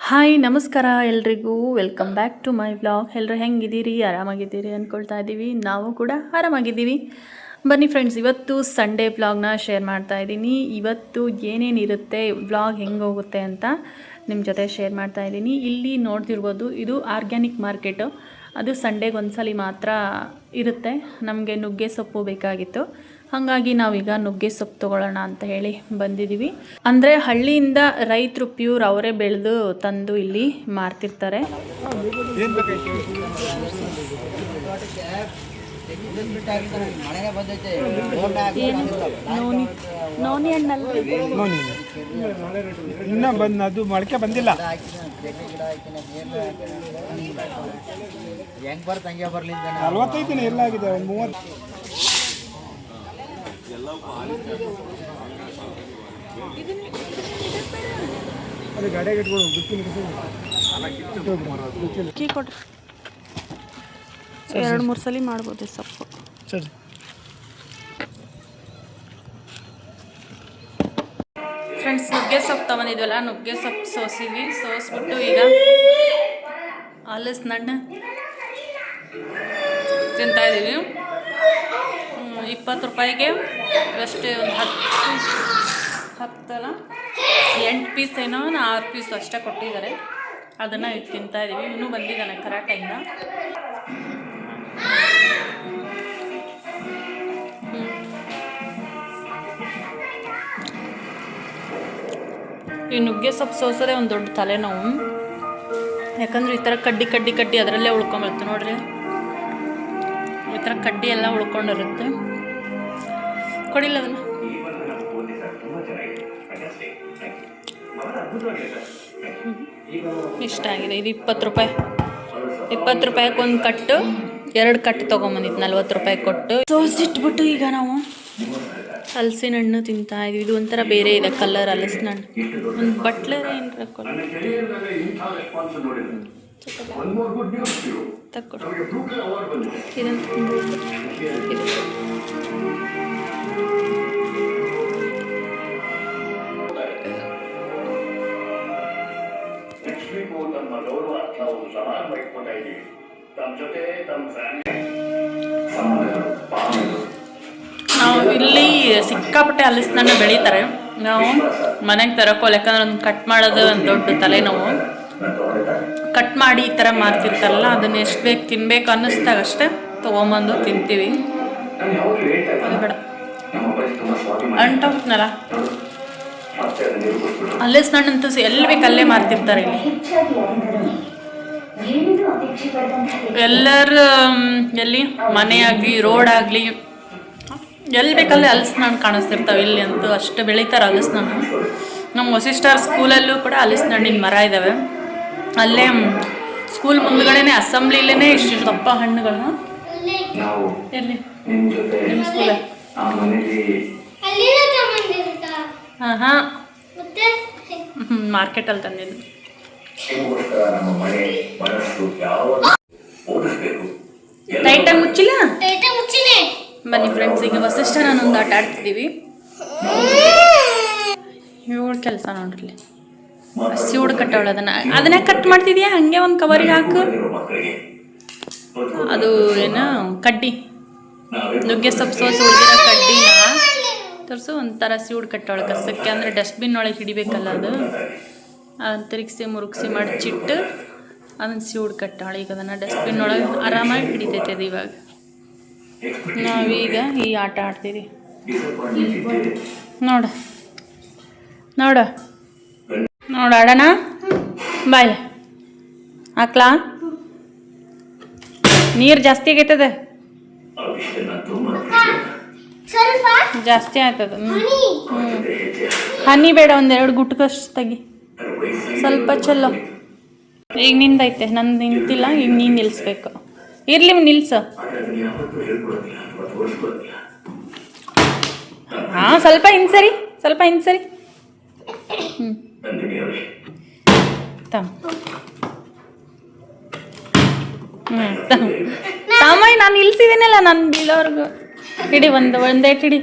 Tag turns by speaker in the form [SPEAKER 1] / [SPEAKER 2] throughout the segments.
[SPEAKER 1] Hi ನಮಸ್ಕಾರ ಎಲ್ರಿಗೂ welcome back to my vlog. ಎಲ್ಲರೂ ಹೆಂಗಿದ್ದೀರಿ? ಆರಾಮಾಗಿದ್ದೀರಿ ಅಂದ್ಕೊಳ್ತಾ ಇದ್ದೀವಿ. ನಾವು ಕೂಡ ಆರಾಮಾಗಿದ್ದೀವಿ. ಬನ್ನಿ ಫ್ರೆಂಡ್ಸ್, ಇವತ್ತು ಸಂಡೇ ವ್ಲಾಗ್ನ ಶೇರ್ ಮಾಡ್ತಾ ಇದ್ದೀನಿ. ಇವತ್ತು ಏನೇನಿರುತ್ತೆ, ವ್ಲಾಗ್ ಹೆಂಗೆ ಹೋಗುತ್ತೆ ಅಂತ ನಿಮ್ಮ ಜೊತೆ ಶೇರ್ ಮಾಡ್ತಾ ಇದ್ದೀನಿ. ಇಲ್ಲಿ ನೋಡ್ತಿರ್ಬೋದು, ಇದು ಆರ್ಗ್ಯಾನಿಕ್ ಮಾರ್ಕೆಟು. ಅದು ಸಂಡೇಗೆ ಒಂದ್ಸಲ ಮಾತ್ರ ಇರುತ್ತೆ. ನಮಗೆ ನುಗ್ಗೆ ಸೊಪ್ಪು ಬೇಕಾಗಿತ್ತು, ಹಾಗಾಗಿ ನಾವೀಗ ನುಗ್ಗೆ ಸೊಪ್ಪು ತೊಗೊಳ್ಳೋಣ ಅಂತ ಹೇಳಿ ಬಂದಿದ್ದೀವಿ. ಅಂದರೆ ಹಳ್ಳಿಯಿಂದ ರೈತರು ಪ್ಯೂರ್ ಅವರೇ ಬೆಳೆದು ತಂದು ಇಲ್ಲಿ ಮಾರ್ತಿರ್ತಾರೆ. ನೋನಿ ಹಣ್ಣಲ್ಲಿ
[SPEAKER 2] ಇನ್ನೂ ಬಂದು ಅದು ಮೊಳಕೆ ಬಂದಿಲ್ಲ.
[SPEAKER 3] ಹೆಂಗ್ ಬರ್ತ ಹಂಗೆ ಬರ್ಲಿ.
[SPEAKER 2] 45 ದಿನ ಎಲ್ಲಾಗಿದೆ, ಒಂದು 30. ಅದೇ ಗಾಡಿಯಾಗ ಇಟ್ಕೊಂಡು
[SPEAKER 1] ಕೀ ಕೊಡ್ರಿ. 2-3 ಸಲ ಮಾಡ್ಬೋದು ಸೊಪ್ಪು.
[SPEAKER 2] ಸರಿ
[SPEAKER 1] ಫ್ರೆಂಡ್ಸ್, ನುಗ್ಗೆ ಸೊಪ್ಪು ತೊಗೊಂಡಿದ್ವಲ್ಲ, ನುಗ್ಗೆ ಸೊಪ್ಪು ಸೋಸ್ಬಿಟ್ಟು ಈಗ ಹಲಸಿನಣ್ಣು ತಿಂತಾ ಇದ್ದೀವಿ. 20 ರೂಪಾಯಿಗೆ ಅಷ್ಟೇ, ಒಂದು 8 ಪೀಸ್ ಏನೋ 6 ಪೀಸ್ ಅಷ್ಟೇ ಕೊಟ್ಟಿದ್ದಾರೆ. ಅದನ್ನು ಇದು ತಿಂತಾ ಇದ್ದೀವಿ. ಇನ್ನೂ ಬಂದಿದ್ದಾನೆ ಕರಾಟೆಯಿಂದ. ಈ ನುಗ್ಗೆ ಸೊಪ್ಪು ಸೋಸೋದೇ ಒಂದು ದೊಡ್ಡ ತಲೆನೋವು. ಯಾಕಂದ್ರೆ ಈ ಥರ ಕಡ್ಡಿ ಅದರಲ್ಲೇ ಉಳ್ಕೊಂಬರುತ್ತೆ ನೋಡ್ರಿ. ಈ ಥರ ಕಡ್ಡಿ ಎಲ್ಲ ಉಳ್ಕೊಂಡಿರುತ್ತೆ. ಕೊಡಿಲ್ಲ ಅದನ್ನು. ಇಷ್ಟ ಆಗಿದೆ. ಇದು 20 ರೂಪಾಯಿ. 20 ರೂಪಾಯಿಗೆ ಒಂದು ಕಟ್ಟು, 2 ಕಟ್ಟು ತೊಗೊಂಬಂದಿತ್ತು 40 ರೂಪಾಯಿ ಕೊಟ್ಟು. ಸೋಸಿಟ್ಬಿಟ್ಟು ಈಗ ನಾವು ಹಲಸಿನ ಹಣ್ಣು ತಿಂತಾ ಇದೀವಿ. ಇದು ಒಂಥರ ಬೇರೆ ಇದೆ ಕಲರ್. ಹಲಸಿನ ಹಣ್ಣು ಒಂದು ಬಟ್ಲರ್ ಏನು ತಕ್ಕೊಡು. ಇದಂತ ನಾವು ಇಲ್ಲಿ ಸಿಕ್ಕಾಪಟ್ಟೆ ಹಲಸಿನ ಹಣ್ಣು ಬೆಳೀತಾರೆ. ನಾವು ಮನೆಗೆ ತರೋಕೋಲ್ಲ, ಯಾಕಂದ್ರೆ ಒಂದು ಕಟ್ ಮಾಡೋದು ಒಂದು ದೊಡ್ಡ ತಲೆನೋವು. ಕಟ್ ಮಾಡಿ ಈ ಥರ ಮಾರ್ತಿರ್ತಾರಲ್ಲ, ಅದನ್ನ ಎಷ್ಟು ಬೇಕು ತಿನ್ಬೇಕು ಅನ್ನಿಸ್ದಾಗ ಅಷ್ಟೇ ತೊಗೊಂಬಂದು ತಿಂತೀವಿ. ಅದು ಬೇಡ ಅಂಟಲ್ಲ. ಹಲಸಿನ ಹಣ್ಣಂತೂ ಎಲ್ಲಿ ಬೇಕು ಅಲ್ಲೇ ಮಾರ್ತಿರ್ತಾರೆ ಇಲ್ಲಿ. ಎಲ್ಲರ ಎಲ್ಲಿ ಮನೆ ಆಗಲಿ ರೋಡ್ ಆಗಲಿ ಎಲ್ಲಿ ಬೇಕಲ್ಲೇ ಹಲಸಿನ ಹಣ್ಣು ಕಾಣಿಸ್ತಿರ್ತಾವೆ. ಇಲ್ಲಿ ಅಂತೂ ಅಷ್ಟು ಬೆಳೀತಾರೆ ಹಲಸಿನ ಹಣ್ಣು. ನಮ್ಮ ವಸಿಷ್ಠರ್ ಸ್ಕೂಲಲ್ಲೂ ಕೂಡ ಹಲಸಿನ ಹಣ್ಣಿನ ಮರ ಇದ್ದಾವೆ. ಅಲ್ಲೇ ಸ್ಕೂಲ್ ಮುಂದ್ಗಡೆನೆ ಅಸೆಂಬ್ಲಿಲೇ ಇಷ್ಟು ದಪ್ಪ ಹಣ್ಣುಗಳನ್ನ. ಎಲ್ಲಿ ನಿಮ್ಮ ಸ್ಕೂಲಲ್ಲಿ? ಹಾಂ ಮಾರ್ಕೆಟಲ್ಲಿ ತಂದಿದ್ದು. ಟೈಟಾಗಿ ಮುಚ್ಚಿಲ್ಲ. ಬನ್ನಿ ಫ್ರೆಂಡ್ಸ್, ಈಗ ವಸಿಷ್ಠ ನಾನೊಂದು ಆಟ ಆಡ್ತಿದ್ದೀವಿ. ಇವಳ ಕೆಲಸ ನೋಡ್ರಿ, ಸಿವುಡು ಕಟ್ಟವಳು. ಅದನ್ನೇ ಕಟ್ ಮಾಡ್ತಿದ್ಯಾ? ಹಂಗೆ ಒಂದು ಕವರಿಗೆ ಹಾಕು. ಅದು ಏನು ಕಡ್ಡಿ, ನುಗ್ಗೆ ಸೊಪ್ಪು ಸೋಸಿ ಉಳಿದಿರೋ ಕಡ್ಡಿನ ತರಿಸು. ಒಂಥರ ಸಿವುಡು ಕಟ್ಟವಳು ಕಸಕ್ಕೆ. ಅಂದರೆ ಡಸ್ಟ್ಬಿನ್ ಒಳಗೆ ಹಿಡಿಬೇಕಲ್ಲ, ಅದು ಅದನ್ನು ತಿರುಗಿಸಿ ಮುರುಗಿಸಿ ಮಡಚಿಟ್ಟು ಅದನ್ನು ಸಿವುಡು ಕಟ್ಟವಳು. ಈಗ ಅದನ್ನು ಡಸ್ಟ್ಬಿನ್ ಒಳಗೆ ಆರಾಮಾಗಿ ಹಿಡಿತೈತೆ ಅದು. ಇವಾಗ ನಾವೀಗ ಈ ಆಟ ಆಡ್ತೀವಿ. ನೋಡ ಆಡೋಣ. ಬಾಯ್ ಹಾಕ್ಲಾ? ನೀರು ಜಾಸ್ತಿ ಆಗೈತದ, ಜಾಸ್ತಿ ಆಯ್ತದ. ಹನಿ ಬೇಡ, 1-2 ಗುಟ್ಕಷ್ಟು ತೆಗಿ. ಸ್ವಲ್ಪ ಚಲೋ. ಈಗ ನಿಂದೈತೆ, ನಂದು ನಿಂತಿಲ್ಲ. ಈಗ ನೀನು ನಿಲ್ಲಿಸ್ಬೇಕು. ಇರ್ಲಿ ನಿಲ್ಸ. ಹಾಂ, ಸ್ವಲ್ಪ ಹಿಂಸರಿ. ತಾಮಯ್ಯ, ನಾನು ನಿಲ್ಸಿದ್ದೀನಲ್ಲ, ನಾನು ಬೀಳೋರ್ಗು. ಹಿಡಿ, ಒಂದೇಟ್ ಹಿಡಿ.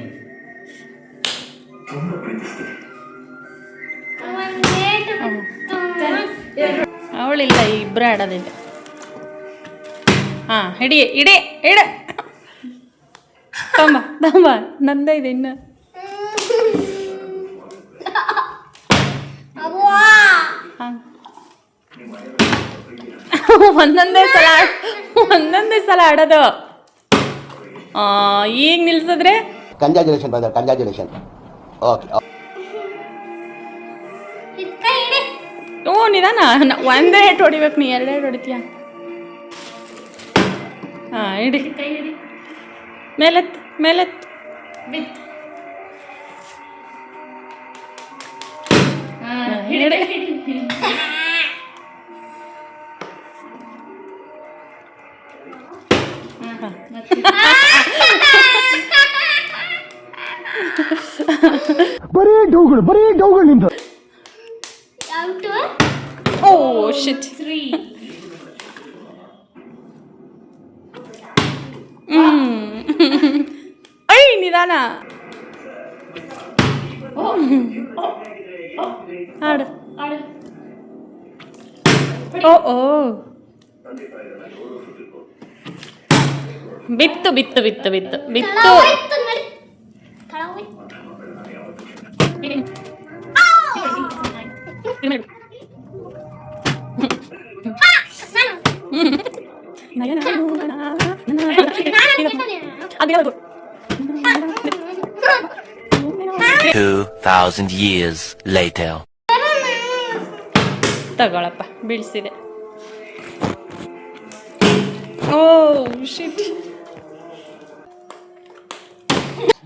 [SPEAKER 1] ಅವಳಿಲ್ಲ, ಇಬ್ಬರೇ ಆಡೋದಿಲ್ಲ. ಹಾಂ, ಹಿಡಿ ಇಡೆ ಇಡ ತಮ್ಮ ತಮ್ಮ, ನಂದೇ ಇದೆ ಇನ್ನು. ಹಾಂ, ಒಂದೊಂದೇ ಸಲ ಆಡೋದು. ಈಗ ನಿಲ್ಸಿದ್ರೆ
[SPEAKER 3] ಕಂಗ್ರಾಚುಲೇಷನ್ ಬ್ರದರ್, ಕಂಗ್ರಾಚುಲೇಷನ್. ಓಕೆ,
[SPEAKER 1] ಹ್ಞೂ ನಿಧಾನ. ಒಂದೇ ಏಟು ಹೊಡಿಬೇಕು, ನೀ ಎರಡೆರಡು ಹೊಡಿತೀಯ. ಹಾಂ, ಇಡಿ ಮೇಲೆತ್ತು ಮೇಲೆತ್ತು. ಹಿಡಿ.
[SPEAKER 2] ಬರೀ ಡೌಗಳು ನಿಂದು.
[SPEAKER 1] ಓ ಶಿಟ್. ಐ ನಿಧಾನ. ಆಡು. ಓ ಓ, ಬಿತ್ತು ಬಿತ್ತು ಬಿತ್ತು ಬಿತ್ತು ಬಿತ್ತು. ಅದು
[SPEAKER 4] 2,000 years later.
[SPEAKER 1] ತಗೊಳಪ್ಪ, ಬೀಳ್ಸಿದೆ. ಓ ಶಿಟ್.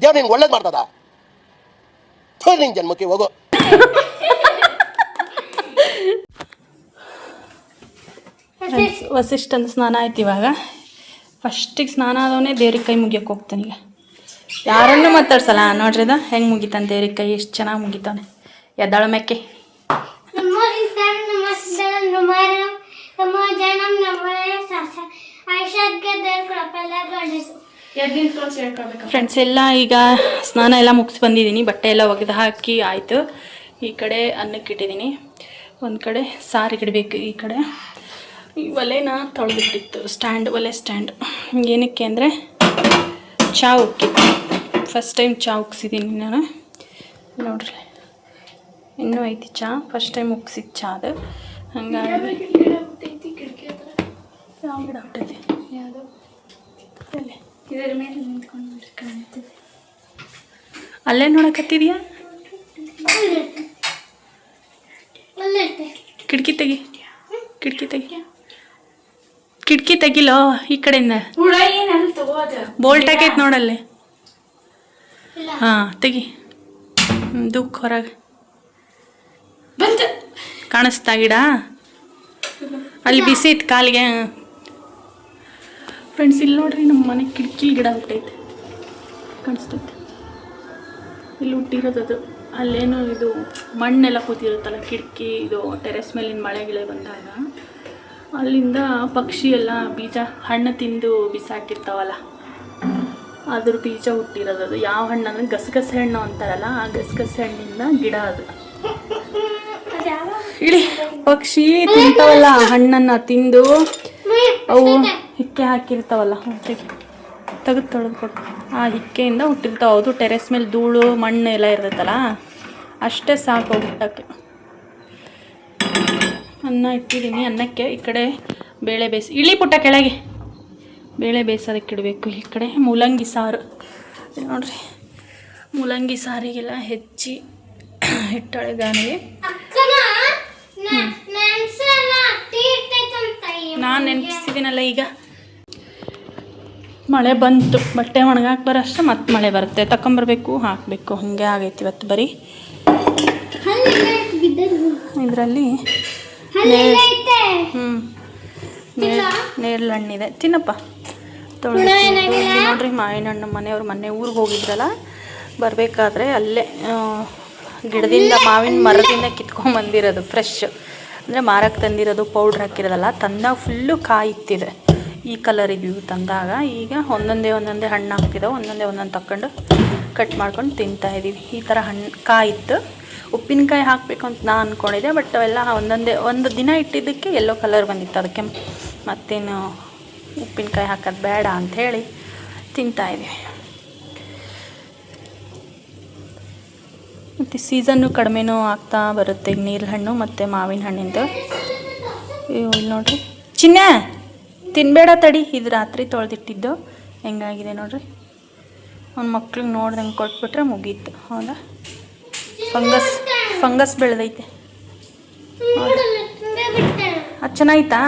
[SPEAKER 3] ದೇವ್ರು ನಿನ್ಗೆ ಒಳ್ಳೇದು ಮಾಡ್ತದ. ನಿನ್ ಜನ್ಮಕ್ಕೆ ಹೋಗೋ.
[SPEAKER 1] ವಸಿಷ್ಠನ ಸ್ನಾನ ಆಯ್ತು ಇವಾಗ. ಫಸ್ಟಿಗೆ ಸ್ನಾನ ಆದವನೇ ದೇವ್ರಿಗೆ ಕೈ ಮುಗಿಯೋಕೆ ಹೋಗ್ತಾನೆ. ಈಗ ಯಾರನ್ನೂ ಮಾತಾಡ್ಸಲ್ಲ ನೋಡ್ರಿ. ಅದ ಹೆಂಗೆ ಮುಗಿತಾನೆ ದೇವ್ರಿಗೆ ಕೈ, ಎಷ್ಟು ಚೆನ್ನಾಗಿ ಮುಗಿತಾನೆ. ಎದ್ದಾಳ ಮೆಕ್ಕೆ. ಫ್ರೆಂಡ್ಸ್ ಎಲ್ಲ ಈಗ ಸ್ನಾನ ಎಲ್ಲ ಮುಗಿಸಿ ಬಂದಿದ್ದೀನಿ. ಬಟ್ಟೆ ಎಲ್ಲ ಒಗೆದು ಹಾಕಿ ಆಯಿತು. ಈ ಕಡೆ ಅನ್ನಕ್ಕೆ ಇಟ್ಟಿದ್ದೀನಿ, ಒಂದು ಕಡೆ ಸಾರಿಗೆ ಇಡಬೇಕು. ಈ ಕಡೆ ಈ ಒಲೆನ ತೊಳೆದಿಟ್ಟಿತ್ತು, ಒಲೆ ಸ್ಟ್ಯಾಂಡ್. ಏನಕ್ಕೆ ಅಂದರೆ ಚಹಾ ಉಕ್ಕಿತ್ತು. ಫಸ್ಟ್ ಟೈಮ್ ಚಹಾ ಉಕ್ಸಿದ್ದೀನಿ ನಾನು. ನೋಡ್ರಿ ಇನ್ನೂ ಐತಿ ಚಹಾ, ಫಸ್ಟ್ ಟೈಮ್ ಉಕ್ಸಿದ್ದು ಚಹಾ ಅದು. ಹಂಗಾಗಿ ಯಾವ ಗಿಡ ಹುಟ್ಟೈತಿ? ಯಾವುದು? ಇದರ ಮೇಲೆ ನಿಂತ್ಕೊಂಡು ಕಾಣ್ತದೆ. ಅಲ್ಲೇ ನೋಡಕತ್ತಿದ್ಯಾ? ಕಿಟಕಿ ತೆಗಿ, ಕಿಟಕಿ ತೆಗಿಲೋ ಈ ಕಡೆಯಿಂದ. ಬೋಲ್ಟ್ ಹಾಕೈತೆ ನೋಡಲ್ಲಿ. ಹಾಂ ತೆಗಿ. ದುಃಖ ಹೊರಗೆ ಕಾಣಿಸ್ತಾ ಗಿಡ? ಅಲ್ಲಿ ಬಿಸಿ ಇತ್ತು ಕಾಲಿಗೆ. ಫ್ರೆಂಡ್ಸ್ ಇಲ್ಲಿ ನೋಡ್ರಿ, ನಮ್ಮ ಮನೆ ಕಿಟಕಿಲಿ ಗಿಡ ಹುಟ್ಟೈತೆ, ಕಾಣಿಸ್ತೈತೆ. ಇಲ್ಲಿ ಹುಟ್ಟಿರೋದು ಅದು. ಅಲ್ಲೇನು ಇದು ಮಣ್ಣೆಲ್ಲ ಕೂತಿರುತ್ತಲ್ಲ ಕಿಟಕಿ, ಇದು ಟೆರೆಸ್ ಮೇಲಿನ ಮಳೆ ಗಿಳೆ ಬಂದಾಗ ಅಲ್ಲಿಂದ ಪಕ್ಷಿ ಎಲ್ಲ ಬೀಜ ಹಣ್ಣು ತಿಂದು ಬಿಸಾಕಿರ್ತಾವಲ್ಲ, ಅದ್ರ ಬೀಜ ಹುಟ್ಟಿರೋದು ಅದು. ಯಾವ ಹಣ್ಣು ಅಂದರೆ ಗಸಗಸೆ ಹಣ್ಣು ಅಂತಾರಲ್ಲ, ಆ ಗಸಗಸೆ ಹಣ್ಣಿಂದ ಗಿಡ ಅದು. ಇಳಿ ಪಕ್ಷಿ ತಿಂತಾವಲ್ಲ ಹಣ್ಣನ್ನು ತಿಂದು, ಅವು ಹಿಕ್ಕೆ ಹಾಕಿರ್ತಾವಲ್ಲ, ತೆಗೆದು ತೊಳೆದು ಆ ಹಿಕ್ಕೆಯಿಂದ ಹುಟ್ಟಿರ್ತಾವೆ. ಅದು ಟೆರೆಸ್ ಮೇಲೆ ಧೂಳು ಮಣ್ಣು ಎಲ್ಲ ಇರ್ತೈತಲ್ಲ, ಅಷ್ಟೇ ಸಾಕು ಹುಟ್ಟಕ್ಕೆ. ಅನ್ನ ಇಟ್ಟಿದ್ದೀನಿ. ಅನ್ನಕ್ಕೆ ಈ ಕಡೆ ಬೇಳೆ ಬೇಯಿಸಿ, ಇಳಿ ಪುಟ್ಟ ಕೆಳಗೆ ಬೇಳೆ ಬೇಯಿಸೋದಕ್ಕೆ ಇಡಬೇಕು. ಈ ಕಡೆ ಮೂಲಂಗಿ ಸಾರು ನೋಡ್ರಿ, ಮೂಲಂಗಿ ಸಾರಿಗೆಲ್ಲ ಹೆಚ್ಚಿ ಇಟ್ಟಳಿದಾನೆ. ನಾನು ನೆನಪಿಸ್ತಿದ್ದೀನಲ್ಲ. ಈಗ ಮಳೆ ಬಂತು, ಬಟ್ಟೆ ಒಣಗಾಕ್ ಬರೋಷ್ಟು ಮತ್ತೆ ಮಳೆ ಬರುತ್ತೆ, ತಗೊಂಬರ್ಬೇಕು ಹಾಕಬೇಕು. ಹಾಗೆ ಆಗೈತಿ ಇವತ್ತು. ಬರೀ ಇದರಲ್ಲಿ ನೇರಳೆ ಹಣ್ಣಿದೆ, ತಿನ್ನಪ್ಪ. ನೋಡ್ರಿ ಮಾವಿನ ಹಣ್ಣು ಮನೆಯವ್ರು ಮೊನ್ನೆ ಊರಿಗೆ ಹೋಗಿದ್ರಲ್ಲ, ಬರಬೇಕಾದ್ರೆ ಅಲ್ಲೇ ಗಿಡದಿಂದ ಮಾವಿನ ಮರದಿಂದ ಕಿತ್ಕೊಂಡ್ಬಂದಿರೋದು ಫ್ರೆಶ್, ಅಂದರೆ ಮಾರಕ್ಕೆ ತಂದಿರೋದು, ಪೌಡ್ರ್ ಹಾಕಿರೋದಲ್ಲ. ತಂದಾಗ ಫುಲ್ಲು ಕಾಯಿ ಇತ್ತಿದೆ, ಈ ಕಲರ್ ಇದ್ವು ತಂದಾಗ. ಈಗ ಒಂದೊಂದೇ ಹಣ್ಣು ಹಾಕ್ತಿದ್ದಾವೆ, ಒಂದೊಂದು ತಗೊಂಡು ಕಟ್ ಮಾಡ್ಕೊಂಡು ತಿಂತಾಯಿದ್ದೀವಿ. ಈ ಥರ ಹಣ್ಣು ಕಾಯಿತ್ತು, ಉಪ್ಪಿನಕಾಯಿ ಹಾಕಬೇಕು ಅಂತ ನಾನು ಅಂದ್ಕೊಂಡಿದ್ದೆ, ಬಟ್ ಅವೆಲ್ಲ ಒಂದು ದಿನ ಇಟ್ಟಿದ್ದಕ್ಕೆ ಯೆಲ್ಲೋ ಕಲರ್ ಬಂದಿತ್ತು. ಅದಕ್ಕೆ ಮತ್ತೇನು ಉಪ್ಪಿನಕಾಯಿ ಹಾಕೋದು ಬೇಡ ಅಂಥೇಳಿ ತಿಂತಾಯಿದ್ದೀವಿ. ಮತ್ತು ಸೀಸನ್ನು ಕಡಿಮೆನೂ ಆಗ್ತಾ ಬರುತ್ತೆ ಈಗ ನೀರು ಹಣ್ಣು ಮತ್ತು ಮಾವಿನ ಹಣ್ಣಿಂದು. ಇಲ್ಲಿ ನೋಡಿರಿ ಚಿನ್ನ ತಿನ್ನಬೇಡ ತಡಿ, ಇದು ರಾತ್ರಿ ತೊಳೆದಿಟ್ಟಿದ್ದು ಹೆಂಗಾಗಿದೆ ನೋಡಿರಿ. ಅವ್ನ ಮಕ್ಳಿಗೆ ನೋಡ್ದಂಗೆ ಕೊಟ್ಬಿಟ್ರೆ ಮುಗೀತು. ಹೌದಾ, ಫಂಗಸ್ ಬೆಳೆದೈತೆ. ಅದು ಚೆನ್ನಾಗಿತ್ತಾ?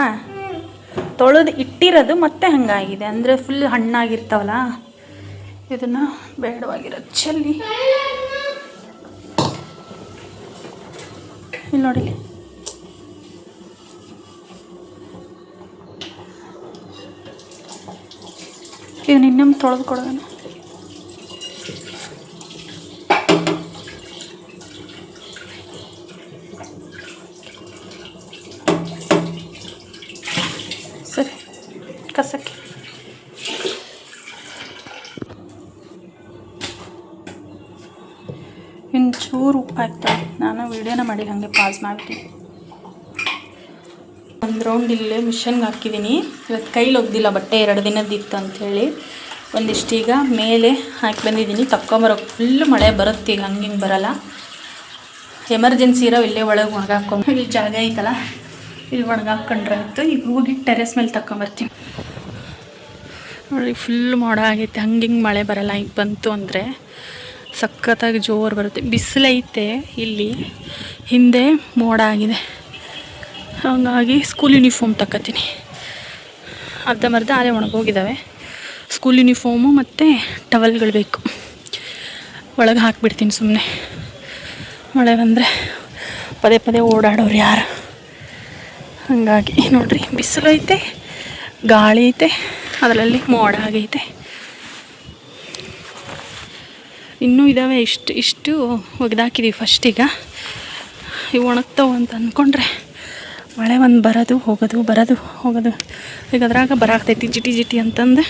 [SPEAKER 1] ತೊಳೆದು ಇಟ್ಟಿರೋದು ಮತ್ತೆ ಹಂಗಾಗಿದೆ, ಅಂದರೆ ಫುಲ್ ಹಣ್ಣಾಗಿರ್ತಾವಲ್ಲ, ಇದನ್ನು ಬೇಡವಾಗಿರೋದು ಚೆಲ್ಲಿ. ಇಲ್ಲಿ ನೋಡಿ, ಇದನ್ನ ಇನ್ನೊಮ್ಮೆ ತೊಳೆದು ಕೊಡೋಣ. ಸರಿ, ಕಸಕ್ಕೆ ಒಂಚೂರು ಉಪ್ಪು ಹಾಕ್ತಾರೆ. ನಾನು ವೀಡಿಯೋನ ಮಾಡಿ ಹಾಗೆ ಪಾಸ್ ಮಾಡ್ತೀನಿ. ಒಂದು ರೌಂಡ್ ಇಲ್ಲೇ ಮಿಷನ್ಗೆ ಹಾಕಿದ್ದೀನಿ. ಇವತ್ತು ಕೈಲಿ ಒಗ್ದಿಲ್ಲ, ಬಟ್ಟೆ 2 ದಿನದ್ದಿತ್ತು ಅಂಥೇಳಿ ಒಂದಿಷ್ಟೀಗ ಮೇಲೆ ಹಾಕಿ ಬಂದಿದ್ದೀನಿ. ತಕ್ಕೊಂಬರೋಕೆ ಫುಲ್ ಮಳೆ ಬರುತ್ತೆ ಈಗ, ಹಂಗೆ ಬರಲ್ಲ. ಎಮರ್ಜೆನ್ಸಿ ಇರೋ ಇಲ್ಲೇ ಒಳಗೆ ಒಣಗಾಕೊಂಡು, ಇಲ್ಲಿ ಜಾಗ ಐತಲ್ಲ ಇಲ್ಲಿ ಒಣಗಾಕೊಂಡ್ರೆ ಆಯಿತು. ಈಗ ಹೋಗಿ ಟೆರೆಸ್ ಮೇಲೆ ತಗೊಂಬರ್ತೀನಿ. ನೋಡಿ ಫುಲ್ ಮೋಡ ಆಗೈತೆ, ಹಂಗೆ ಮಳೆ ಬರಲ್ಲ. ಈಗ ಬಂತು ಅಂದರೆ ಸಖತ್ತಾಗಿ ಜೋರು ಬರುತ್ತೆ. ಬಿಸಿಲೈತೆ ಇಲ್ಲಿ, ಹಿಂದೆ ಮೋಡ ಆಗಿದೆ. ಹಾಗಾಗಿ ಸ್ಕೂಲ್ ಯೂನಿಫಾರ್ಮ್ ತಗೋತೀನಿ. ಅರ್ಧಂಬರ್ಧ ಅಲ್ಲೇ ಒಣಗೋಗಿದ್ದಾವೆ. ಸ್ಕೂಲ್ ಯೂನಿಫಾರ್ಮು ಮತ್ತು ಟವಲ್ಗಳು ಬೇಕು. ಒಳಗೆ ಹಾಕಿಬಿಡ್ತೀನಿ ಸುಮ್ಮನೆ. ಮಳೆ ಬಂದರೆ ಪದೇ ಪದೇ ಓಡಾಡೋರು ಯಾರು. ಹಾಗಾಗಿ ನೋಡಿರಿ, ಬಿಸಿಲು ಐತೆ, ಗಾಳಿ ಐತೆ, ಅದರಲ್ಲಿ ಮೋಡ ಆಗೈತೆ. ಇನ್ನೂ ಇದ್ದಾವೆ, ಇಷ್ಟು ಒಗೆದಾಕಿದ್ದೀವಿ ಫಸ್ಟಿಗ. ಇವು ಒಣಗ್ತಾವೆ ಅಂತ ಅಂದ್ಕೊಂಡ್ರೆ ಮಳೆ ಒಂದು ಬರೋದು ಹೋಗೋದು. ಈಗ ಅದ್ರಾಗ ಬರಾಕ್ತೈತಿ ಜಿಟಿ ಜಿಟಿ ಅಂತಂದು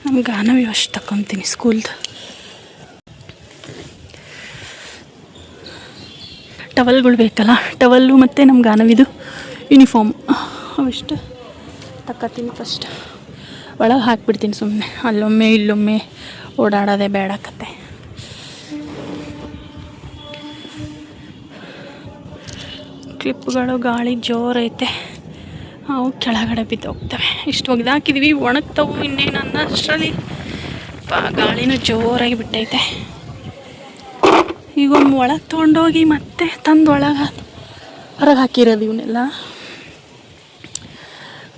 [SPEAKER 1] ನಮ್ಮ ಗಾನವಿ ಅಷ್ಟು ತಗೊತೀನಿ ಸ್ಕೂಲ್ದು. ಟವಲ್ಗಳು ಬೇಕಲ್ಲ, ಟವಲ್ಲು ಮತ್ತು ನಮ್ಮ ಗಾನವಿದು ಯೂನಿಫಾರ್ಮ್ ಅವಿಷ್ಟು ತಗೊತೀನಿ ಫಸ್ಟ್. ಒಳಗೆ ಹಾಕಿಬಿಡ್ತೀನಿ ಸುಮ್ಮನೆ. ಅಲ್ಲೊಮ್ಮೆ ಇಲ್ಲೊಮ್ಮೆ ಓಡಾಡೋದೇ ಬೇಡಕತ್ತೆ. ಕ್ಲಿಪ್ಗಳು ಗಾಳಿ ಜೋರೈತೆ, ಅವು ಕೆಳಗಡೆ ಬಿದ್ದೋಗ್ತವೆ. ಇಷ್ಟು ಒಗ್ದಾಕಿದ್ವಿ, ಒಣಗ್ತವು ಇನ್ನೇನು ಅನ್ನೋಷ್ಟರಲ್ಲಿ ಗಾಳಿನೂ ಜೋರಾಗಿ ಬಿಟ್ಟೈತೆ. ಈಗ ಒಮ್ಮೆ ಒಳಗೆ ತೊಗೊಂಡೋಗಿ ಮತ್ತೆ ತಂದು ಹೊರಗೆ ಹಾಕಿರೋದು ಇವನ್ನೆಲ್ಲ.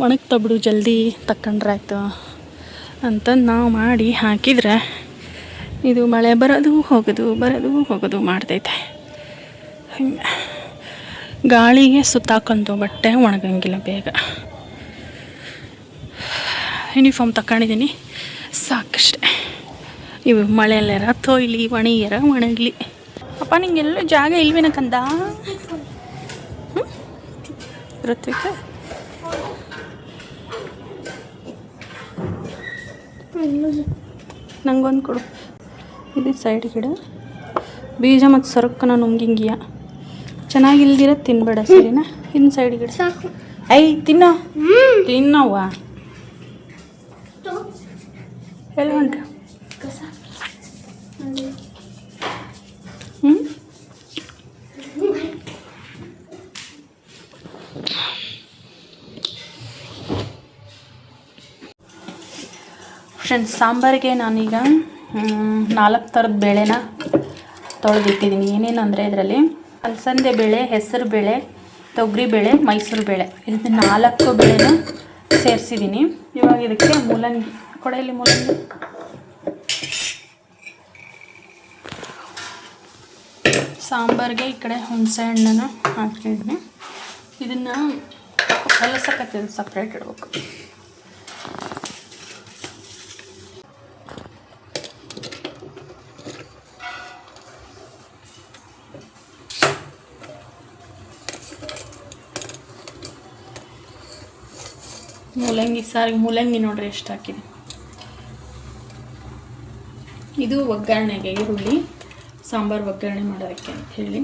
[SPEAKER 1] ಒಣಗ್ತಾ ಬಿಡು ಜಲ್ದಿ ತಕೊಂಡ್ರಾಯ್ತು ಅಂತಂದು ನಾವು ಮಾಡಿ ಹಾಕಿದ್ರೆ ಇದು ಮಳೆ ಬರೋದು ಹೋಗೋದು ಮಾಡ್ತೈತೆ. ಹಿಂಗೆ ಗಾಳಿಗೆ ಸುತ್ತಾಕೊಂತು ಬಟ್ಟೆ ಒಣಗಂಗಿಲ್ಲ ಬೇಗ. ಯೂನಿಫಾರ್ಮ್ ತಗೊಂಡಿದ್ದೀನಿ, ಸಾಕಷ್ಟೆ. ಇವು ಮಳೆಯಲ್ಲಾರ ತೊಯ್ಲಿ, ಒಣಗಲಿ. ಅಪ್ಪ ನಿಂಗೆಲ್ಲೂ ಜಾಗ ಇಲ್ವೇನಕ್ಕಂದ ಋತ್ವಿಕ? ನಂಗೊಂದು ಕೊಡು. ಇದು ಸೈಡ್ ಗಿಡ, ಬೀಜ ಮತ್ತು ಸೊರಕನ ನುಂಗಿಂಗಿಯ ಚೆನ್ನಾಗಿಲ್ದಿರ ತಿನ್ಬೇಡ, ಸರಿನಾ? ಇನ್ನು ಸೈಡ್ ಗಿಡ ಐ ತಿನ್ನವ್ವ ಎಲ್ಲಿ ಹೊಂಟ? ಫ್ರೆಂಡ್ಸ್, ಸಾಂಬಾರಿಗೆ ನಾನೀಗ 4 ಥರದ ಬೇಳೆನ ತೊಳೆದಿಟ್ಟಿದ್ದೀನಿ. ಏನೇನು ಅಂದರೆ ಇದರಲ್ಲಿ ಅಲಸಂದೆ ಬೇಳೆ, ಹೆಸರು ಬೇಳೆ, ತೊಗರಿ ಬೇಳೆ, ಮೈಸೂರು ಬೇಳೆ, ಇದು 4 ಬೇಳೆನ ಸೇರಿಸಿದ್ದೀನಿ. ಇವಾಗ ಇದಕ್ಕೆ ಮೂಲಂಗಿ ಕೊಡೆಯಲ್ಲಿ ಮೂಲಂಗಿ ಸಾಂಬಾರಿಗೆ ಈ ಕಡೆ ಹುಣಸೆ ಹಣ್ಣನ್ನು ಹಾಕಿದ್ದೀನಿ. ಇದನ್ನು ಕಲಸಕ್ಕೆ ಸಪ್ರೇಟ್ ಇಡಬೇಕು. ಮೂಲಂಗಿ ಸಾರಿಗೆ ಮೂಲಂಗಿ ನೋಡ್ರಿ ಎಷ್ಟು ಹಾಕಿದೆ. ಇದು ಒಗ್ಗರಣೆಗೆ ಈರುಳ್ಳಿ, ಸಾಂಬಾರು ಒಗ್ಗರಣೆ ಮಾಡೋದಕ್ಕೆ ಅಂತ ಹೇಳಿ.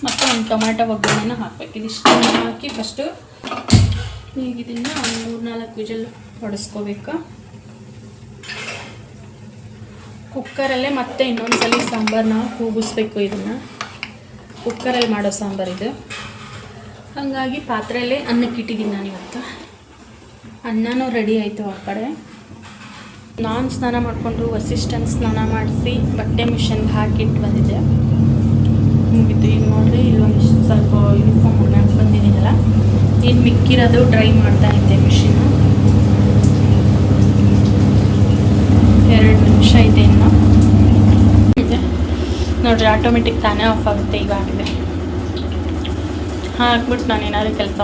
[SPEAKER 1] ಮತ್ತು ಒಂದು ಟೊಮ್ಯಾಟೊ ಒಗ್ಗರಣೆನ ಹಾಕಬೇಕು. ಇದಿಷ್ಟನ್ನು ಹಾಕಿ ಫಸ್ಟು ಈಗ ಇದನ್ನು ಒಂದು 3-4 ವಿಜಲ್ ಹೊಡೆಸ್ಕೋಬೇಕು ಕುಕ್ಕರಲ್ಲೇ. ಮತ್ತೆ ಇನ್ನೊಂದು ಸಲ ಸಾಂಬಾರನ್ನ ಕೂಗಿಸ್ಬೇಕು. ಇದನ್ನು ಕುಕ್ಕರಲ್ಲಿ ಮಾಡೋ ಸಾಂಬಾರಿದು, ಹಾಗಾಗಿ ಪಾತ್ರೆಯಲ್ಲೇ ಅನ್ನಕ್ಕೆ ಇಟ್ಟಿದ್ದೀನಿ ನಾನು ಇವತ್ತು. ಅನ್ನನೂ ರೆಡಿ ಆಯಿತು ಆ ಕಡೆ. ನಾನು ಸ್ನಾನ ಮಾಡಿಕೊಂಡು ವಸಿಷ್ಠನ ಸ್ನಾನ ಮಾಡಿಸಿ ಬಟ್ಟೆ ಮಿಷನ್ಗೆ ಹಾಕಿಟ್ಟು ಬಂದಿದ್ದೆ. ಮುಗಿತು. ಈಗ ನೋಡಿರಿ ಇಲ್ಲೊಂದಿಷ್ಟು ಸ್ವಲ್ಪ ಯೂನಿಫಾರ್ಮ್ ಒಣಗಿ ಬಂದಿದ್ದೀನಲ್ಲ, ಇನ್ನು ಮಿಕ್ಕಿರೋದು ಡ್ರೈ ಮಾಡ್ತಾ ಇದ್ದೆ ಮಿಷಿನ್ನು. 2 ನಿಮಿಷ ಇದೆ ಇನ್ನು. ನೋಡಿರಿ ಆಟೋಮೆಟಿಕ್ ತಾನೇ ಆಫ್ ಆಗುತ್ತೆ ಇವಾಗಲೇ. ಹಾಕ್ಬಿಟ್ಟು ನಾನು ಏನಾದ್ರು ಕೆಲಸ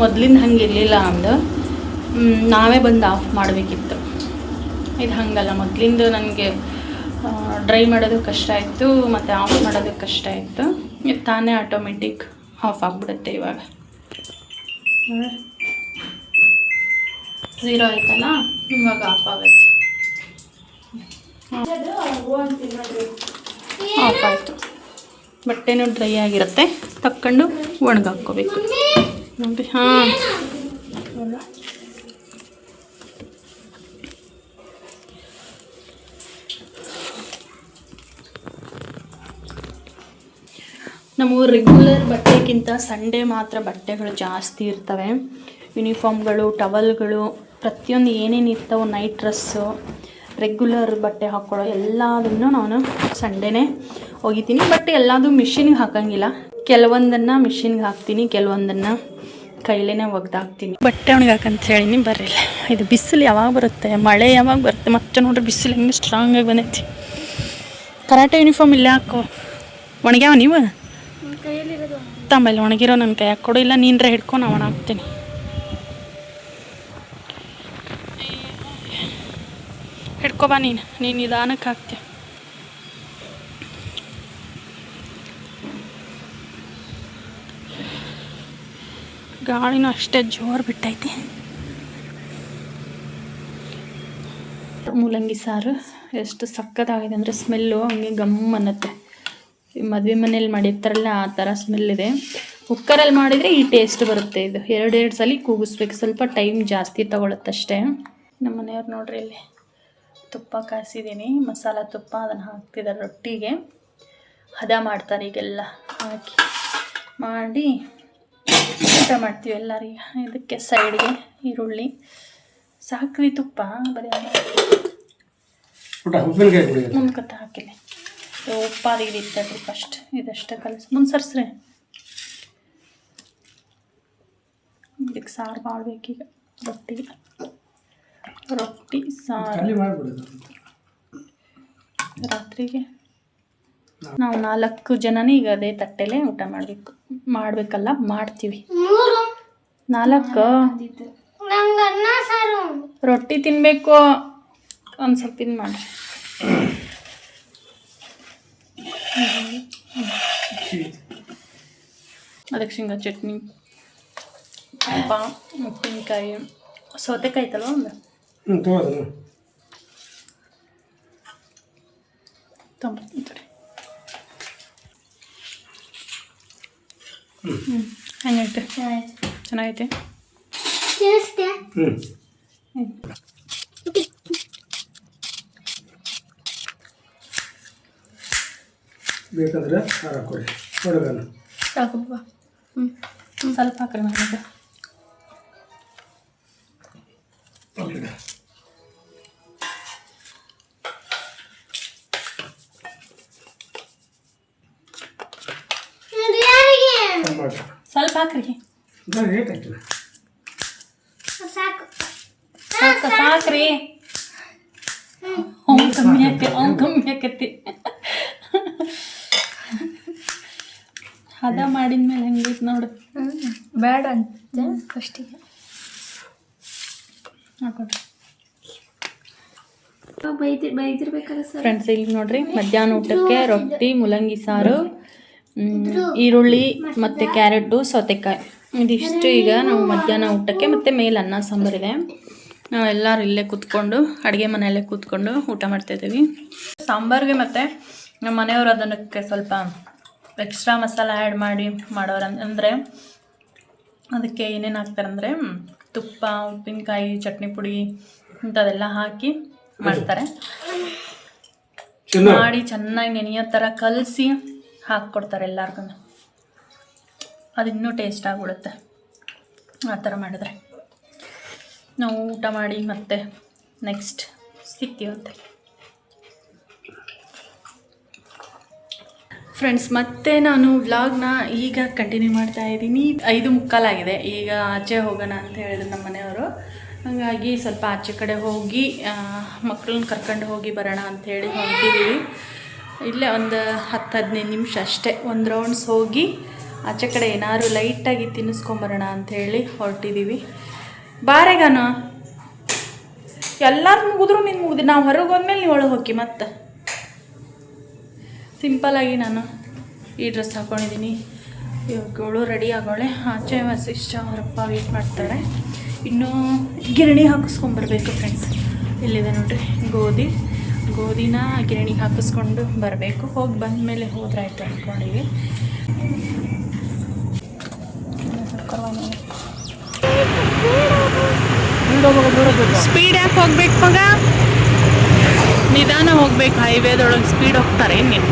[SPEAKER 1] ಮೊದಲಿಂದ ಹಂಗೆ ಇರಲಿಲ್ಲ. ಅಂದು ನಾವೇ ಬಂದು ಆಫ್ ಮಾಡಬೇಕಿತ್ತು. ಇದು ಹಾಗಲ್ಲ, ಮೊದಲಿಂದ ನನಗೆ ಡ್ರೈ ಮಾಡೋದು ಕಷ್ಟ ಇತ್ತು ಮತ್ತು ಆಫ್ ಮಾಡೋದು ಕಷ್ಟ ಇತ್ತು. ಇದು ತಾನೇ ಆಟೋಮೆಟಿಕ್ ಆಫ್ ಆಗಿಬಿಡುತ್ತೆ. ಇವಾಗ 0 ಆಯ್ತಲ್ಲ, ಇವಾಗ ಆಫ್ ಆಗುತ್ತೆ. ಆಫ್ ಆಯಿತು. ಬಟ್ಟೆನೂ ಡ್ರೈ ಆಗಿರುತ್ತೆ. ತಕ್ಕೊಂಡು ಒಣಗಾಕ್ಕೋಬೇಕು ನೋಡಿ. ಹಾಂ, ನಮ್ಮ ರೆಗ್ಯುಲರ್ ಬಟ್ಟೆಗಿಂತ ಸಂಡೇ ಮಾತ್ರ ಬಟ್ಟೆಗಳು ಜಾಸ್ತಿ ಇರ್ತವೆ. ಯೂನಿಫಾರ್ಮ್ಗಳು, ಟವಲ್ಗಳು, ಪ್ರತಿಯೊಂದು ಏನೇನು ಇರ್ತಾವೆ, ನೈಟ್ ಡ್ರೆಸ್ಸು, ರೆಗ್ಯುಲರ್ ಬಟ್ಟೆ ಹಾಕ್ಕೊಳ್ಳೋ ಎಲ್ಲದನ್ನು ನಾನು ಸಂಡೇನೇ ಒಗಿತೀನಿ. ಬಟ್ ಎಲ್ಲದೂ ಮಿಷಿನ್ಗೆ ಹಾಕೋಂಗಿಲ್ಲ. ಕೆಲವೊಂದನ್ನು ಮಿಷಿನ್ಗೆ ಹಾಕ್ತೀನಿ, ಕೆಲವೊಂದನ್ನು ಕೈಲೇ ಒಗ್ದಾಕ್ತೀನಿ. ಬಟ್ಟೆ ಒಣಗಾಕಂತ ಹೇಳಿನಿ. ಬರಲಿಲ್ಲ. ಇದು ಬಿಸಿಲು ಯಾವಾಗ ಬರುತ್ತೆ, ಮಳೆ ಯಾವಾಗ ಬರುತ್ತೆ. ಮತ್ತೆ ನೋಡ್ರಿ ಬಿಸಿಲು ಹೆಂಗೆ ಸ್ಟ್ರಾಂಗಾಗಿ ಬಂದೈತಿ. ಕರಾಟೆ ಯೂನಿಫಾರ್ಮ್ ಇಲ್ಲೇ ಹಾಕೋ. ಒಣಗ್ಯಾವ ನೀವು ತಮ್ಮಲ್ಲಿ ಒಣಗಿರೋ ನನ್ನ ಕೈ ಹಾಕ್ಕೊಡು. ಇಲ್ಲ ನೀನರ ಹಿಡ್ಕೊ, ನಾನು ಒಣ ಹಾಕ್ತೀನಿ. ಹಿಡ್ಕೊಬಾ ನೀನು ನಿಧಾನಕ್ಕೆ ಹಾಕ್ತೀಯ. ಗಾಳಿನೂ ಅಷ್ಟೇ ಜೋರು ಬಿಟ್ಟೈತಿ. ಮೂಲಂಗಿ ಸಾರು ಎಷ್ಟು ಸಕ್ಕತ್ತಾಗಿದೆ ಅಂದರೆ ಸ್ಮೆಲ್ಲು ಹಂಗೆ ಗಮ್ ಅನ್ನತ್ತೆ. ಮದುವೆ ಮನೇಲಿ ಮಾಡಿರ್ತಾರಲ್ಲ ಆ ಥರ ಸ್ಮೆಲ್ ಇದೆ. ಕುಕ್ಕರಲ್ಲಿ ಮಾಡಿದರೆ ಈ ಟೇಸ್ಟ್ ಬರುತ್ತೆ. ಇದು 2 ಸಲ ಕೂಗಿಸ್ಬೇಕು. ಸ್ವಲ್ಪ ಟೈಮ್ ಜಾಸ್ತಿ ತಗೊಳುತ್ತಷ್ಟೇ. ನಮ್ಮ ಮನೆಯವ್ರು ನೋಡ್ರಿ ಇಲ್ಲಿ ತುಪ್ಪ ಕಾಯಿಸಿದ್ದೀನಿ, ಮಸಾಲ ತುಪ್ಪ. ಅದನ್ನು ಹಾಕ್ತಿದ್ದಾರೆ ರೊಟ್ಟಿಗೆ. ಹದ ಮಾಡ್ತಾರೆ ಈಗೆಲ್ಲ ಹಾಕಿ ಮಾಡಿ ಊಟ ಮಾಡ್ತೀವಿ ಎಲ್ಲರಿಗೆ. ಇದಕ್ಕೆ ಸೈಡ್ಗೆ ಈರುಳ್ಳಿ ಸಾಕ್ರಿ. ತುಪ್ಪ ಬರೀ ಮುಂದ್ಕತ್ತ ಹಾಕಿಲ್ಲ. ಉಪ್ಪಾದಿಗೆ ಇರ್ತದ್ರಿ ಫಸ್ಟ್. ಇದಷ್ಟೇ ಕಲಸಿ ಮುಂದ್ಸರ್ಸ್ರಿ. ಇದಕ್ಕೆ ಸಾರು ಮಾಡಬೇಕೀಗ. ರೊಟ್ಟಿ ಸಾರು ರಾತ್ರಿಗೆ ನಾವು 4 ಜನನೇ ಈಗ ಅದೇ ತಟ್ಟೆಲೆ ಊಟ ಮಾಡಬೇಕಲ್ಲ, ಮಾಡ್ತೀವಿ. 4 ರೊಟ್ಟಿ ತಿನ್ನಬೇಕು. ಒಂದು ಸ್ವಲ್ಪ ಇದು ಮಾಡಿ. ಅದಕ್ಕೆ ಶೇಂಗಾ ಚಟ್ನಿ, ತುಪ್ಪ, ಉಪ್ಪಿನಕಾಯಿ, ಸೌತೆಕಾಯಿ ಐತಲ್ವ ಒಂದು ತೊಂಬರ್ತೀನಿ. ಹೆಂಗೈತೆ? ಚೆನ್ನಾಗೈತೆ.
[SPEAKER 2] ಬೇಕಾದ್ರೆ ಖಾರ ಕೊಡಿ.
[SPEAKER 1] ಸಾಕಪ್ಪ. ಸ್ವಲ್ಪ ಹಾಕ್ರಿ ನನಗೆ. ಸ್ವಲ್ಪ ಹಾಕ್ರಿ. ಸಾಕ್ರಿ. ಕಮ್ಮಿ ಆಕತಿ. ಹದ ಮಾಡಿದ್ಮೇಲೆ ಹೆಂಗೈತೆ ನೋಡು.
[SPEAKER 5] ಬೇಡ ಅಂತ ಫಸ್ಟಿಗೆ
[SPEAKER 1] ಹಾಕೊಡ್ರಿ.
[SPEAKER 5] ಬೈದಿರ್ಬೇಕಲ್ಲ ಸರ್.
[SPEAKER 1] ಫ್ರೆಂಡ್ಸ್ ಇಲ್ಲಿ ನೋಡ್ರಿ, ಮಧ್ಯಾಹ್ನ ಊಟಕ್ಕೆ ರೊಟ್ಟಿ, ಮೂಲಂಗಿ ಸಾರು, ಈರುಳ್ಳಿ ಮತ್ತು ಕ್ಯಾರೆಟು, ಸೌತೆಕಾಯಿ ಇದಿಷ್ಟು ಈಗ ನಾವು ಮಧ್ಯಾಹ್ನ ಊಟಕ್ಕೆ. ಮತ್ತು ಮೇಲೆ ಅನ್ನ ಸಾಂಬಾರಿದೆ. ನಾವೆಲ್ಲರೂ ಇಲ್ಲೇ ಕೂತ್ಕೊಂಡು ಅಡುಗೆ ಮನೆಯಲ್ಲೇ ಕೂತ್ಕೊಂಡು ಊಟ ಮಾಡ್ತಾಯಿದ್ದೀವಿ. ಸಾಂಬಾರಿಗೆ ಮತ್ತು ನಮ್ಮ ಮನೆಯವರು ಅದಕ್ಕೆ ಸ್ವಲ್ಪ ಎಕ್ಸ್ಟ್ರಾ ಮಸಾಲ ಆ್ಯಡ್ ಮಾಡಿ ಮಾಡೋರು ಅಂದರೆ ಅದಕ್ಕೆ ಏನೇನು ಹಾಕ್ತಾರಂದರೆ ತುಪ್ಪ, ಉಪ್ಪಿನಕಾಯಿ, ಚಟ್ನಿ ಪುಡಿ ಇಂಥದ್ದೆಲ್ಲ ಹಾಕಿ ಮಾಡ್ತಾರೆ. ಮಾಡಿ ಚೆನ್ನಾಗಿ ನೆನೆಯೋ ಥರ ಕಲಸಿ ಹಾಕ್ಕೊಡ್ತಾರೆ ಎಲ್ಲರಿಗೂ. ಅದು ಇನ್ನೂ ಟೇಸ್ಟ್ ಆಗಿಬಿಡುತ್ತೆ ಆ ಥರ ಮಾಡಿದ್ರೆ. ನಾವು ಊಟ ಮಾಡಿ ಮತ್ತೆ ನೆಕ್ಸ್ಟ್ ಸಿಗ್ತೀವಂತೆ ಫ್ರೆಂಡ್ಸ್. ಮತ್ತೆ ನಾನು ವ್ಲಾಗ್ನ ಈಗ ಕಂಟಿನ್ಯೂ ಮಾಡ್ತಾ ಇದ್ದೀನಿ. 5:45 ಆಗಿದೆ. ಈಗ ಆಚೆ ಹೋಗೋಣ ಅಂತ ಹೇಳಿದ್ರು ನಮ್ಮ ಮನೆಯವರು. ಹಾಗಾಗಿ ಸ್ವಲ್ಪ ಆಚೆ ಕಡೆ ಹೋಗಿ ಮಕ್ಕಳನ್ನ ಕರ್ಕೊಂಡು ಹೋಗಿ ಬರೋಣ ಅಂಥೇಳಿ ಹೊರಟಿದ್ದೀವಿ. ಇಲ್ಲೇ ಒಂದು 10-15 ನಿಮಿಷ ಅಷ್ಟೇ, ಒಂದು ರೌಂಡ್ಸ್ ಹೋಗಿ ಆಚೆ ಕಡೆ ಏನಾದ್ರು ಲೈಟಾಗಿ ತಿನ್ನಿಸ್ಕೊಂಬರೋಣ ಅಂಥೇಳಿ ಹೊರಟಿದ್ದೀವಿ. ಬಾರೆಗಾನು ಎಲ್ಲರೂ ಮುಗಿದ್ರು ನೀನು ಮುಗಿದು ನಾವು ಹೊರಗೆ ಹೋದ್ಮೇಲೆ ನೀವು ಒಳಗೆ ಹೋಗಿ. ಮತ್ತು ಸಿಂಪಲ್ಲಾಗಿ ನಾನು ಈ ಡ್ರೆಸ್ ಹಾಕ್ಕೊಂಡಿದ್ದೀನಿ. ಇವಾಗಳು ರೆಡಿ ಆಗೋಳೆ. ಆಚೆ ವಸಿಷ್ಠ ಅವರಪ್ಪ ವೇಟ್ ಮಾಡ್ತಾರೆ. ಇನ್ನೂ ಗಿರಣಿ ಹಾಕಿಸ್ಕೊಂಬರ್ಬೇಕು ಫ್ರೆಂಡ್ಸ್. ಇಲ್ಲಿದೆ ನೋಡಿರಿ ಗೋಧಿನ ಗಿರಣಿಗೆ ಹಾಕಿಸ್ಕೊಂಡು ಬರಬೇಕು. ಹೋಗಿ ಬಂದಮೇಲೆ ಹೋದ್ರಾಯ್ತು ಅಂದ್ಕೊಂಡಿವಿ. ಸ್ಪೀಡ್ ಯಾಕೆ ಹೋಗ್ಬೇಕು ಮಗ? ನಿಧಾನ ಹೋಗ್ಬೇಕು. ಹೈವೇದೊಳಗೆ ಸ್ಪೀಡ್ ಹೋಗ್ತಾರೆ ನೀನು.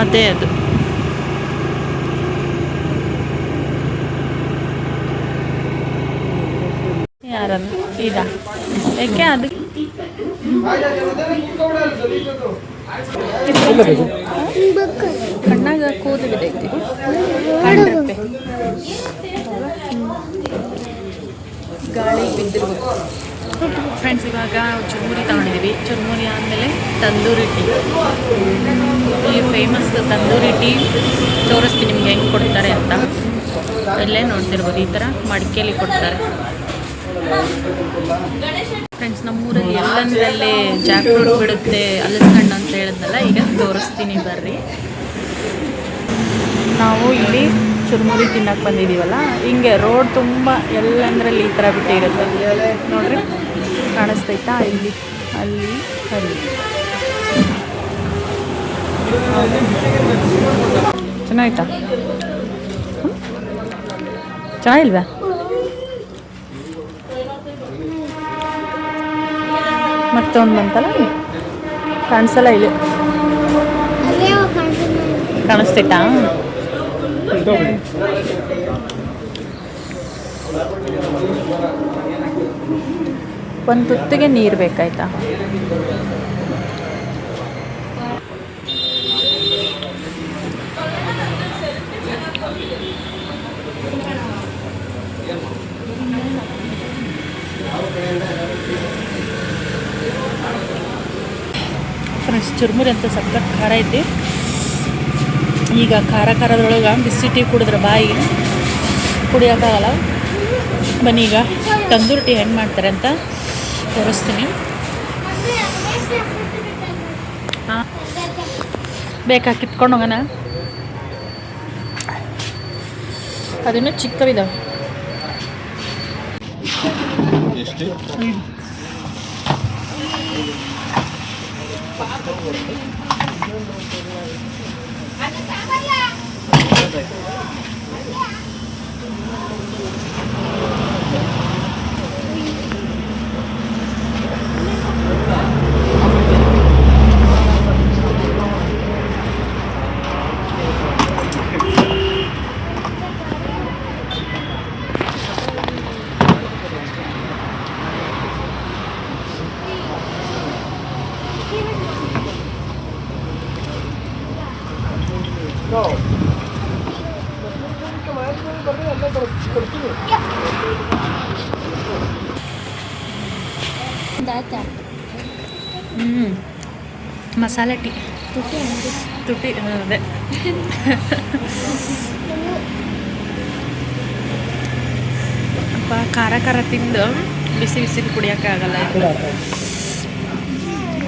[SPEAKER 1] ಅದೇ ಅದು ಯಾರದು ಇದ ಯಾಕೆ ಅದು ಕಣ್ಣಾಗ ಕೂದಲು ಬಿದ್ದೈತಿ. ಗಾಳಿ ಬಿದ್ದಿರ್ಬೇಕು ಫ್ರೆಂಡ್ಸ್. ಇವಾಗ ಚುರುಮುರಿ ತಗೊಂಡಿದ್ದೀವಿ. ಚುರುಮುರಿ ಆದಮೇಲೆ ತಂದೂರಿ ಟೀ. ಇಲ್ಲಿ ಫೇಮಸ್ ತಂದೂರಿ ಟೀ ತೋರಿಸ್ತೀನಿ ನಿಮ್ಗೆ ಹೆಂಗೆ ಕೊಡ್ತಾರೆ ಅಂತ. ಇಲ್ಲೇ ನೋಡ್ತಿರ್ಬೋದು, ಈ ಥರ ಮಡಿಕೆಯಲ್ಲಿ ಕೊಡ್ತಾರೆ ಫ್ರೆಂಡ್ಸ್. ನಮ್ಮೂರಲ್ಲಿ ಎಲ್ಲಂದ್ರಲ್ಲೇ ಜಾಕ್ ಫ್ರೂಟ್ ಬಿಡುತ್ತೆ, ಹಲಸಿನಣ್ಣು ಅಂತ ಹೇಳಿದ್ನಲ್ಲ, ಈಗ ತೋರಿಸ್ತೀನಿ ಬರ್ರಿ. ನಾವು ಇಲ್ಲಿ ಚುರುಮುರಿ ತಿನ್ನಕ್ಕೆ ಬಂದಿದ್ದೀವಲ್ಲ, ಹಿಂಗೆ ರೋಡ್ ತುಂಬ ಎಲ್ಲಂದ್ರಲ್ಲಿ ಈ ಥರ ಬಿಟ್ಟಿರುತ್ತೆ ನೋಡ್ರಿ. ಕಾಣಿಸ್ತೈತಾ? ಇಲ್ಲಿ ಅಲ್ಲಿ ಅಲ್ಲಿ ಚೆನ್ನಾಯ್ತಾ? ಚೆನ್ನಾಗಿಲ್ವಾ? ಮತ್ತೊಂದು ಬಂತಲ್ಲ, ಕಾಣಿಸಲ್ಲ ಇಲ್ಲಿ. ಕಾಣಿಸ್ತೈತಾ? ಒಂದು ತುತ್ತಿಗೆ ನೀರು ಬೇಕಾಯ್ತಾ? ಫ್ರೆಂಡ್ಸ್, ಚುರುಮುರಿ ಅಂತ ಸಖತ್ ಖಾರ ಐತಿ. ಈಗ ಖಾರದೊಳಗೆ ಬಿಸಿ ಟೀ ಕುಡಿದ್ರೆ ಬಾಯಿ ಕುಡಿಯೋಕ್ಕಾಗಲ್ಲ. ಬನ್ನಿ ಈಗ ತಂದೂರಿ ಟೀ ಹೆಂಗೆ ಮಾಡ್ತಾರೆ ಅಂತ ತೋರಿಸ್ತೀನಿ. ಹಾಂ, ಬೇಕಾ ಕಿತ್ಕೊಂಡು ಹೋಗೋಣ? ಅದಿನ್ನೂ ಚಿಕ್ಕವಿದಾವೆ. ಮಸಾಲೆ ಟೀ ತುಟಿ ಅದೇ ಖಾರ ತಿಂದು ಬಿಸಿ ಬಿಸಿಲು ಕುಡಿಯೋಕ್ಕಾಗಲ್ಲ.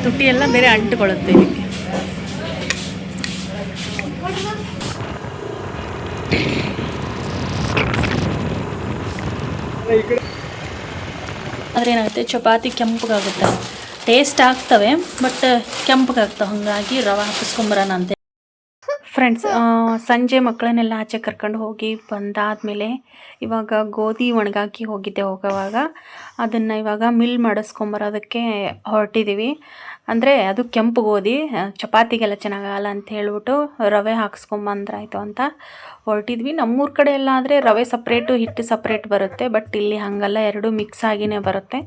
[SPEAKER 1] ತುಟಿ ಎಲ್ಲ ಬೇರೆ ಅಂಟುಕೊಳ್ಳುತ್ತೆ ಇದಕ್ಕೆ. ಆದರೆ ಏನಾಗುತ್ತೆ ಚಪಾತಿ ಕೆಂಪಗಾಗುತ್ತೆ, ಟೇಸ್ಟ್ ಆಗ್ತವೆ ಬಟ್ ಕೆಂಪಗಾಗ್ತವೆ, ಹಾಗಾಗಿ ರವೆ ಹಾಕಿಸ್ಕೊಂಬರೋಣ ಅಂತ. ಫ್ರೆಂಡ್ಸ್, ಸಂಜೆ ಮಕ್ಕಳನ್ನೆಲ್ಲ ಆಚೆ ಕರ್ಕೊಂಡು ಹೋಗಿ ಬಂದಾದಮೇಲೆ ಇವಾಗ ಗೋಧಿ ಒಣಗಾಕಿ ಹೋಗುವಾಗ ಅದನ್ನು ಇವಾಗ ಮಿಲ್ ಮಾಡಿಸ್ಕೊಂಬರೋದಕ್ಕೆ ಹೊರಟಿದ್ದೀವಿ. ಅಂದರೆ ಅದು ಕೆಂಪು ಗೋಧಿ ಚಪಾತಿಗೆಲ್ಲ ಚೆನ್ನಾಗಲ್ಲ ಅಂತ ಹೇಳ್ಬಿಟ್ಟು ರವೆ ಹಾಕ್ಸ್ಕೊಂಬಂದ್ರಾಯ್ತು ಅಂತ ಹೊರಟಿದ್ವಿ. ನಮ್ಮೂರ ಕಡೆ ಎಲ್ಲ ಆದರೆ ರವೆ ಸಪ್ರೇಟು ಹಿಟ್ಟು ಸಪ್ರೇಟ್ ಬರುತ್ತೆ, ಬಟ್ ಇಲ್ಲಿ ಹಾಗಲ್ಲ, ಎರಡು ಮಿಕ್ಸ್ ಆಗಿಯೇ ಬರುತ್ತೆ.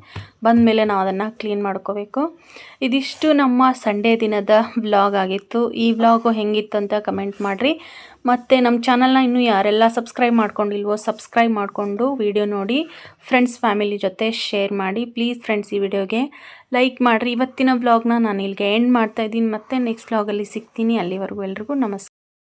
[SPEAKER 1] ಬಂದಮೇಲೆ ನಾವು ಅದನ್ನು ಕ್ಲೀನ್ ಮಾಡ್ಕೋಬೇಕು. ಇದಿಷ್ಟು ನಮ್ಮ ಸಂಡೇ ದಿನದ ವ್ಲಾಗ್ ಆಗಿತ್ತು. ಈ ವ್ಲಾಗು ಹೆಂಗಿತ್ತು ಅಂತ ಕಮೆಂಟ್ ಮಾಡಿರಿ. ಮತ್ತು ನಮ್ಮ ಚಾನಲ್ನ ಇನ್ನೂ ಯಾರೆಲ್ಲ ಸಬ್ಸ್ಕ್ರೈಬ್ ಮಾಡ್ಕೊಂಡಿಲ್ವೋ ಸಬ್ಸ್ಕ್ರೈಬ್ ಮಾಡಿಕೊಂಡು ವಿಡಿಯೋ ನೋಡಿ ಫ್ರೆಂಡ್ಸ್ ಫ್ಯಾಮಿಲಿ ಜೊತೆ ಶೇರ್ ಮಾಡಿ. ಪ್ಲೀಸ್ ಫ್ರೆಂಡ್ಸ್, ಈ ವಿಡಿಯೋಗೆ ಲೈಕ್ ಮಾಡಿರಿ. ಇವತ್ತಿನ ವ್ಲಾಗ್ನ ನಾನು ಇಲ್ಲಿಗೆ ಎಂಡ್ ಮಾಡ್ತಾಯಿದ್ದೀನಿ. ಮತ್ತೆ ನೆಕ್ಸ್ಟ್ ವ್ಲಾಗಲ್ಲಿ ಸಿಗ್ತೀನಿ. ಅಲ್ಲಿವರೆಗೂ ಎಲ್ರಿಗೂ ನಮಸ್ಕಾರ.